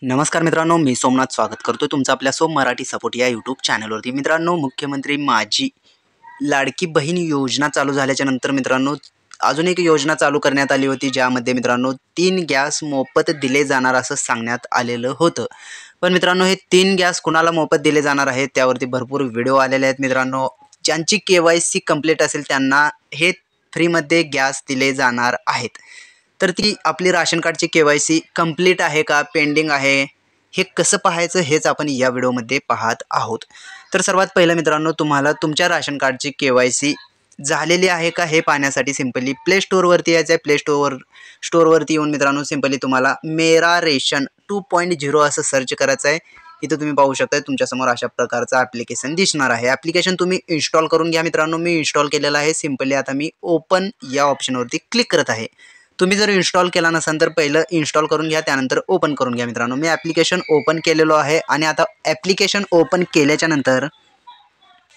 नमस्कार मित्रांनो, मी सोमनाथ स्वागत करतो तुमचं आपल्या सोम मराठी सपोर्ट या यूट्यूब चॅनलवरती। मित्रांनो, मुख्यमंत्री माझी लाडकी बहीण योजना चालू झाल्याच्या नंतर मित्रांनो अजून एक योजना चालू करण्यात आली होती, ज्यामध्ये मित्रांनो 3 गॅस मोफत दिले जाणार असं सांगण्यात आलेलं होतं। पण मित्रांनो, हे 3 गॅस कुणाला मोफत दिले जाणार आहेत त्यावरती भरपूर व्हिडिओ आलेले आहेत मित्रांनो। ज्यांची KYC कंप्लीट असेल त्यांना हे फ्रीमध्ये गॅस दिले जाणार आहेत। तर ती आपली राशन कार्डची KYC कंप्लीट आहे का पेंडिंग आहे हे कसं पाहायचं हेच आपण या व्हिडिओमध्ये पाहत आहोत। तर सर्वात पहिलं मित्रांनो, तुम्हाला तुमच्या राशन कार्डची KYC झालेली आहे का हे पाहण्यासाठी सिंपली प्ले स्टोअरवरती यायचं आहे। प्ले स्टोअरवरती येऊन मित्रांनो सिंपली तुम्हाला मेरा रेशन 2.0 असं सर्च करायचं आहे। इथं तुम्ही पाहू शकता तुमच्यासमोर अशा प्रकारचं ॲप्लिकेशन दिसणार आहे। ॲप्लिकेशन तुम्ही इन्स्टॉल करून घ्या मित्रांनो। मी इन्स्टॉल केलेलं आहे। सिंपली आता मी ओपन या ऑप्शनवरती क्लिक करत आहे। तुम्ही जर इन्स्टॉल केला नसेल तर पहिलं इन्स्टॉल करून घ्या, त्यानंतर ओपन करून घ्या मित्रांनो। मी ॲप्लिकेशन ओपन केलेलो आहे आणि आता ॲप्लिकेशन ओपन केल्याच्या नंतर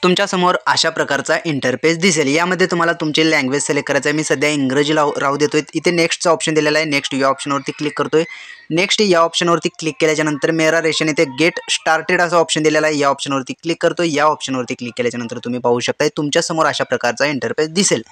तुमच्यासमोर अशा प्रकारचा इंटरफेस दिसेल। यामध्ये तुम्हाला तुमची लँग्वेज सिलेक्ट करायचं आहे। मी सध्या इंग्रजी राहू देतोय। इथे नेक्स्टचा ऑप्शन दिलेला आहे। नेक्स्ट या ऑप्शनवरती क्लिक करतोय। नेक्स्ट या ऑप्शनवरती क्लिक केल्याच्या नंतर मेरा रेशन इथे गेट स्टार्टेड असा ऑप्शन दिलेला आहे। या ऑप्शनवरती क्लिक करतोय। या ऑप्शनवरती क्लिक केल्याच्या नंतर तुम्ही पाहू शकता तुमच्यासमोर अशा प्रकारचा इंटरफेस दिसेल।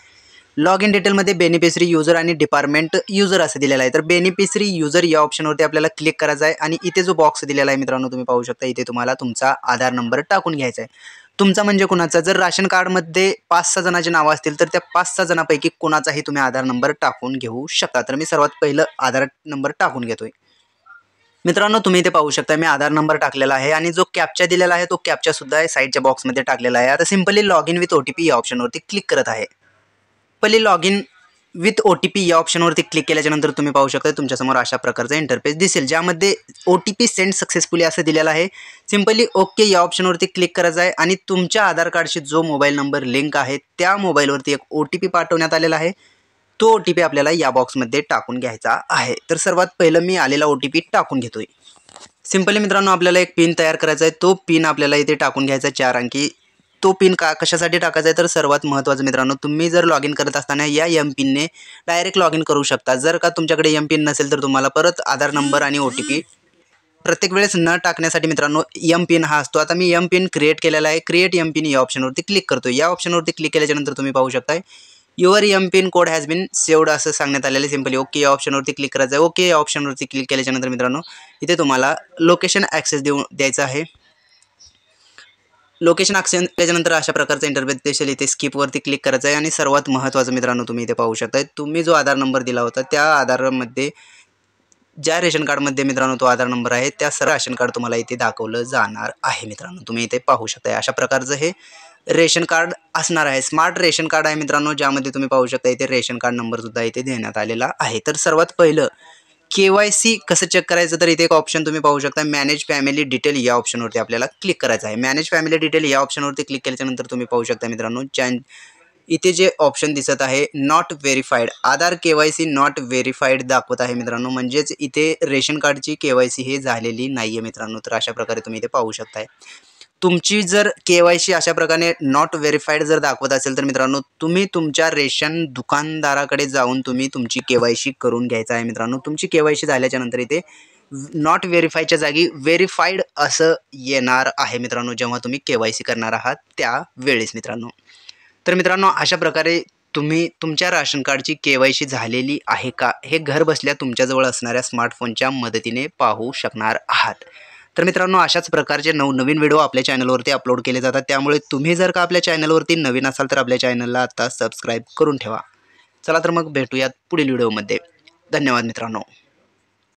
लॉग इन डिटेलमध्ये बेनिफिशरी यूजर आणि डिपार्टमेंट यूजर असं दिलेलं आहे। तर बेनिफिशरी यूजर या ऑप्शनवरती आपल्याला क्लिक करायचं आहे आणि इथे जो बॉक्स दिलेला आहे मित्रांनो तुम्ही पाहू शकता, इथे तुम्हाला तुमचा आधार नंबर टाकून घ्यायचा आहे। तुमचा म्हणजे कुणाचा, जर राशन कार्डमध्ये 5-6 जणांची नावं असतील तर त्या 5-6 जणांपैकी कुणाचाही तुम्ही आधार नंबर टाकून घेऊ शकता। तर मी सर्वात पहिलं आधार नंबर टाकून घेतोय मित्रांनो। तुम्ही इथे पाहू शकता मी आधार नंबर टाकलेला आहे आणि जो कॅप्चा दिलेला आहे तो कॅप्चा सुद्धा आहे साईडच्या बॉक्समध्ये टाकलेला आहे। आता simply log in with OTP या ऑप्शनवरती क्लिक करत आहे। पहिली लॉग इन विथ OTP या ऑप्शनवरती क्लिक केल्याच्या नंतर तुम्ही पाहू शकता तुमच्यासमोर अशा प्रकारचा इंटरफेस दिसेल, ज्यामध्ये OTP सेंड सक्सेसफुली असं दिलेलं आहे। सिंपली ओके या ऑप्शनवरती क्लिक करायचं आहे आणि तुमच्या आधार कार्डशी जो मोबाईल नंबर लिंक आहे त्या मोबाईलवरती एक OTP पाठवण्यात आलेला आहे। तो OTP आपल्याला या बॉक्समध्ये टाकून घ्यायचा आहे। तर सर्वात पहिलं मी आलेला OTP टाकून घेतोय। सिंपली मित्रांनो आपल्याला एक पिन तयार करायचा आहे। तो पिन आपल्याला इथे टाकून घ्यायचा 4 अंकी। तो पिन कशासाठी टाकायचा आहे तर सर्वात महत्त्वाचं मित्रांनो, तुम्ही जर लॉग इन करत असताना या एम पिनने डायरेक्ट लॉग इन करू शकता। जर का तुमच्याकडे एम पिन नसेल तर तुम्हाला परत आधार नंबर आणि OTP प्रत्येक वेळेस न टाकण्यासाठी मित्रांनो एम पिन हा असतो। आता मी एम पिन क्रिएट केलेला आहे। क्रिएट एम पिन या ऑप्शनवरती क्लिक करतो। या ऑप्शनवरती क्लिक केल्याच्या नंतर तुम्ही पाहू शकता your M PIN code has been saved असं सांगण्यात आलेलं आहे। सिंपली ओके या ऑप्शनवरती क्लिक करायचं आहे। ओके या ऑप्शनवरती क्लिक केल्याच्या नंतर मित्रांनो इथे तुम्हाला लोकेशन ॲक्सेस द्यायचं आहे। लोकेशन ॲक्सेस केल्याच्यानंतर अशा प्रकारचा इंटरफेस दिसेल। इथे स्किपवरती क्लिक करायचं आहे आणि सर्वात महत्त्वाचं मित्रांनो तुम्ही इथे पाहू शकता तुम्ही जो आधार नंबर दिला होता त्या आधारमध्ये ज्या रेशन कार्डमध्ये मित्रांनो तो आधार नंबर आहे त्या सर्व रेशन कार्ड तुम्हाला इथे दाखवलं जाणार आहे। मित्रांनो तुम्ही इथे पाहू शकता अशा प्रकारचं हे रेशन कार्ड असणार आहे। स्मार्ट रेशन कार्ड आहे मित्रांनो, ज्यामध्ये तुम्ही पाहू शकता इथे रेशन कार्ड नंबर सुद्धा इथे देण्यात आलेला आहे। तर सर्वात पहिलं KYC कसं चेक करायचं तर इथे एक ऑप्शन तुम्ही पाहू शकता मॅनेज फॅमिली डिटेल या ऑप्शनवरती आपल्याला क्लिक करायचं आहे। मॅनेज फॅमिली डिटेल या ऑप्शनवरती क्लिक केल्याच्यानंतर तुम्ही पाहू शकता मित्रांनो इथे जे ऑप्शन दिसत आहे not verified, Aadhaar KYC not verified दाखवत आहे मित्रांनो, म्हणजेच इथे रेशन कार्डची KYC हे झालेली नाही आहे मित्रांनो। तर अशा प्रकारे तुम्ही इथे पाहू शकताय तुमची जर KYC अशा प्रकारे नॉट व्हेरीफाईड जर दाखवत असेल तर मित्रांनो तुम्ही तुमच्या रेशन दुकानदाराकडे जाऊन तुम्ही तुमची KYC करून घ्यायचं आहे मित्रांनो। तुमची KYC झाल्याच्या नंतर इथे नॉट व्हेरीफाईडच्या जागी व्हेरीफाईड असं येणार आहे मित्रांनो, जेव्हा तुम्ही KYC करणार आहात त्या वेळेस मित्रांनो। तर मित्रांनो अशा प्रकारे तुम्ही तुमच्या राशन कार्डची KYC झालेली आहे का हे घर बसल्या तुमच्याजवळ असणाऱ्या स्मार्टफोनच्या मदतीने पाहू शकणार आहात। तर मित्रांनो अशाच प्रकारचे नवीन व्हिडिओ आपल्या चॅनलवरती अपलोड केले जातात, त्यामुळे तुम्ही जर का आपल्या चॅनलवरती नवीन असाल तर आपल्या चॅनलला आता सबस्क्राईब करून ठेवा। चला तर मग भेटूयात पुढील व्हिडिओमध्ये। धन्यवाद मित्रांनो।